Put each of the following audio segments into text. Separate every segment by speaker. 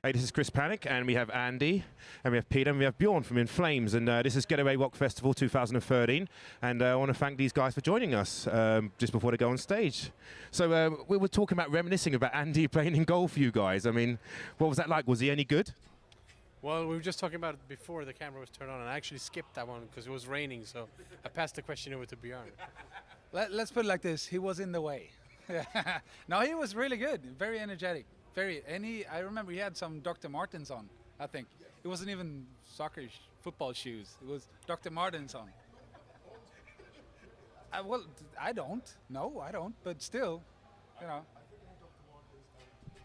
Speaker 1: Hey, this is Kriss Panic, and we have Andy, and we have Peter, and we have Björn from In Flames, and this is Getaway Rock Festival 2013, and I want to thank these guys for joining us just before they go on stage. So we were talking about reminiscing about Andy playing in goal for you guys. I mean, what was that like? Was he any good?
Speaker 2: Well, we were just talking about it before the camera was turned on, and I actually skipped that one because it was raining, so I passed the question over to Björn.
Speaker 3: Let's put it like this: he was in the way. No, he was really good, very energetic. I remember he had some Dr. Martens on, I think. It wasn't even football shoes. It was Dr. Martens on. Well, I don't. No, I don't. But still, you know.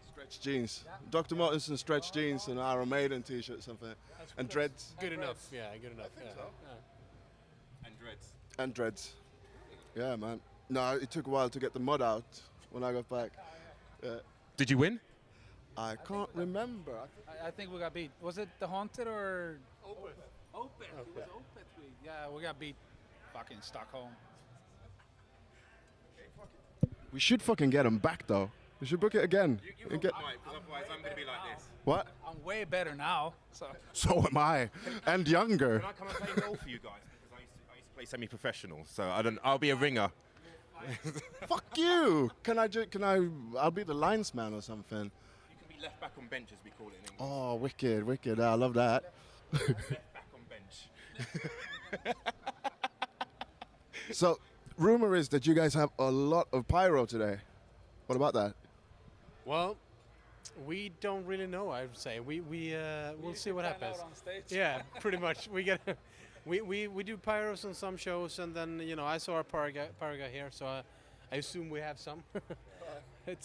Speaker 4: Stretch jeans. Yeah. Dr. Martens and stretch jeans and Iron Maiden t-shirt, something. And dreads.
Speaker 2: Good enough. Yeah, good enough. Yeah.
Speaker 4: So.
Speaker 2: Yeah.
Speaker 1: And dreads.
Speaker 4: And dreads. Yeah, man. No, it took a while to get the mud out when I got back. Yeah.
Speaker 1: Did you win?
Speaker 4: I can't remember.
Speaker 3: I think we got beat. Was it the Haunted or
Speaker 2: Open?
Speaker 3: Open. It was Open. Yeah, we got beat. Fucking Stockholm.
Speaker 4: We should fucking get him back though. We should book it again.
Speaker 1: You will because otherwise I'm going to be like this.
Speaker 4: What?
Speaker 3: I'm way better now.
Speaker 4: So am I, and younger.
Speaker 1: Can I come and play goal for you guys? Because I used to play semi-professional, so I'll be a ringer.
Speaker 4: Fuck you! I'll be the linesman or something.
Speaker 1: You can be left back on bench, as we call it in English.
Speaker 4: Oh, wicked! I love that.
Speaker 1: Left back on bench.
Speaker 4: So, rumor is that you guys have a lot of pyro today. What about that?
Speaker 2: Well, we don't really know. I would say we'll see what happens.
Speaker 3: On stage.
Speaker 2: Yeah, pretty much. We do pyros on some shows, and then I saw our pyro guy here, so I assume we have some.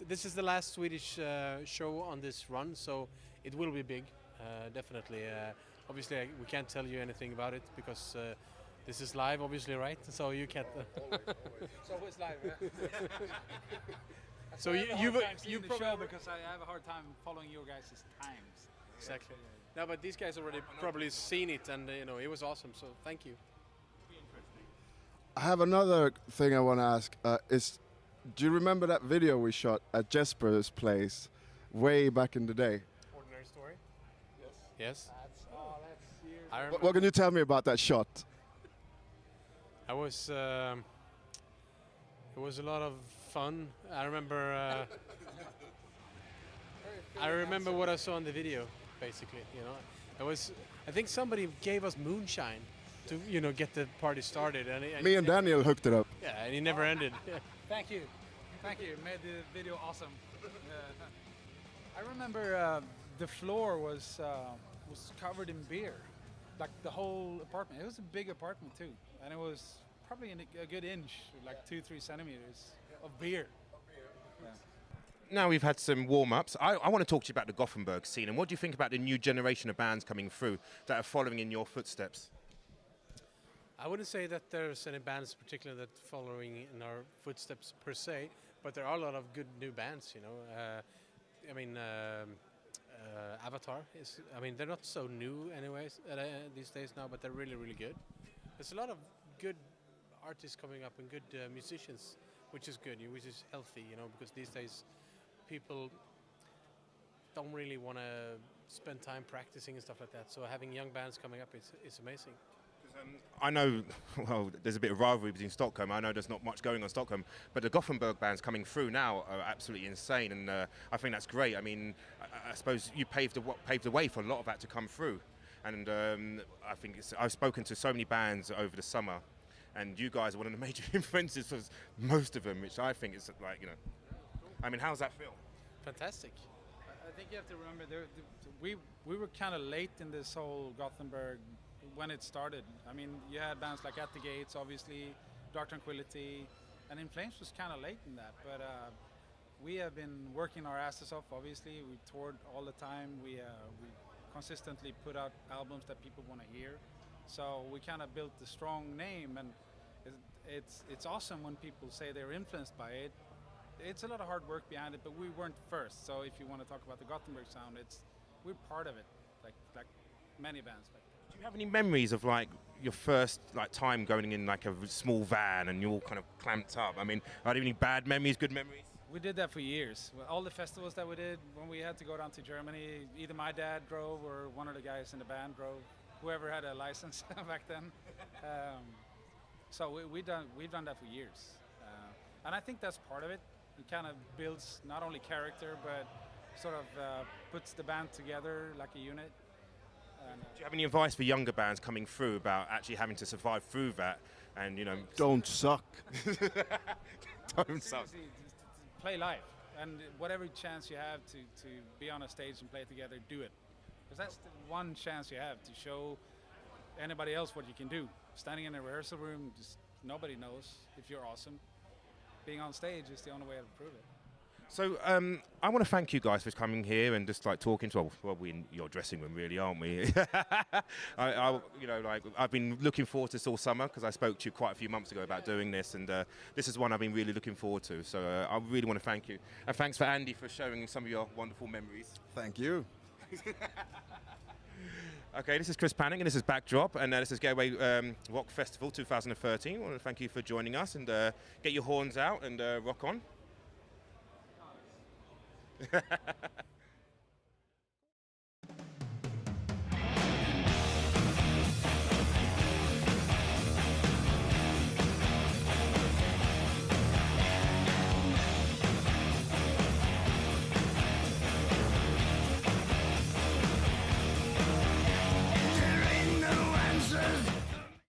Speaker 2: This is the last Swedish show on this run, so it will be big, definitely. Obviously, we can't tell you anything about it because this is live, obviously, right? So you can't.
Speaker 3: Always. It's always live. Yeah.
Speaker 2: So you
Speaker 3: probably show because I have a hard time following your guys' times.
Speaker 2: Exactly. No, but these guys already probably seen it, and it was awesome. So thank you.
Speaker 4: I have another thing I want to ask. Do you remember that video we shot at Jesper's place way back in the day?
Speaker 2: Ordinary Story. Yes.
Speaker 3: That's years.
Speaker 4: What can you tell me about that shot?
Speaker 2: I was. It was a lot of fun. I remember. I remember what I saw in the video. Basically, it was. I think somebody gave us moonshine to get the party started, and
Speaker 4: Me and Daniel hooked it up.
Speaker 2: Yeah, and it never ended. Yeah.
Speaker 3: Thank you. It made the video awesome. I remember the floor was covered in beer, like the whole apartment. It was a big apartment too, and it was probably a good inch, like 2-3 centimeters of beer. Yeah.
Speaker 1: Now we've had some warm-ups. I want to talk to you about the Gothenburg scene, and what do you think about the new generation of bands coming through that are following in your footsteps?
Speaker 2: I wouldn't say that there's any bands particularly that following in our footsteps per se, but there are a lot of good new bands. Avatar is. They're not so new anyways these days now, but they're really, really good. There's a lot of good artists coming up and good musicians, which is good, which is healthy, because these days people don't really want to spend time practicing and stuff like that. So having young bands coming up is amazing.
Speaker 1: I know, well, there's a bit of rivalry between Stockholm. I know there's not much going on in Stockholm, but the Gothenburg bands coming through now are absolutely insane, and I think that's great. I mean, I suppose you paved the way for a lot of that to come through, and I think I've spoken to so many bands over the summer, and you guys are one of the major influences for most of them, which I think is like, how's that feel?
Speaker 2: Fantastic.
Speaker 3: I think you have to remember, we were kind of late in this whole Gothenburg when it started. You had bands like At the Gates, obviously, Dark Tranquility, and In Flames was kind of late in that. But we have been working our asses off, obviously. We toured all the time. We consistently put out albums that people want to hear. So we kind of built a strong name, and it's awesome when people say they're influenced by it. It's a lot of hard work behind it, but we weren't first. So if you want to talk about the Gothenburg sound, we're part of it, like many bands.
Speaker 1: Do you have any memories of like your first time going in like a small van and you're all kind of clamped up? Are there any bad memories, good memories?
Speaker 3: We did that for years. Well, all the festivals that we did, when we had to go down to Germany, either my dad drove or one of the guys in the band drove, whoever had a license back then. So we've done that for years. And I think that's part of it. It kind of builds not only character, but sort of puts the band together like a unit. And,
Speaker 1: Do you have any advice for younger bands coming through about actually having to survive through that? And
Speaker 4: Don't suck.
Speaker 1: don't suck.
Speaker 3: seriously, just play live, and whatever chance you have to be on a stage and play together, do it, because that's the one chance you have to show anybody else what you can do. Standing in a rehearsal room, just nobody knows if you're awesome. Being on stage is the only way to prove it.
Speaker 1: So I want to thank you guys for coming here and just like talking to. Well, we're in your dressing room, really, aren't we? I've been looking forward to this all summer because I spoke to you quite a few months ago about doing this, and this is one I've been really looking forward to. So I really want to thank you, and thanks for Andy for showing some of your wonderful memories.
Speaker 4: Thank you.
Speaker 1: Okay, this is Kriss Panic and this is Backdrop, and this is Gateway Rock Festival 2013. I want to thank you for joining us, and get your horns out and rock on.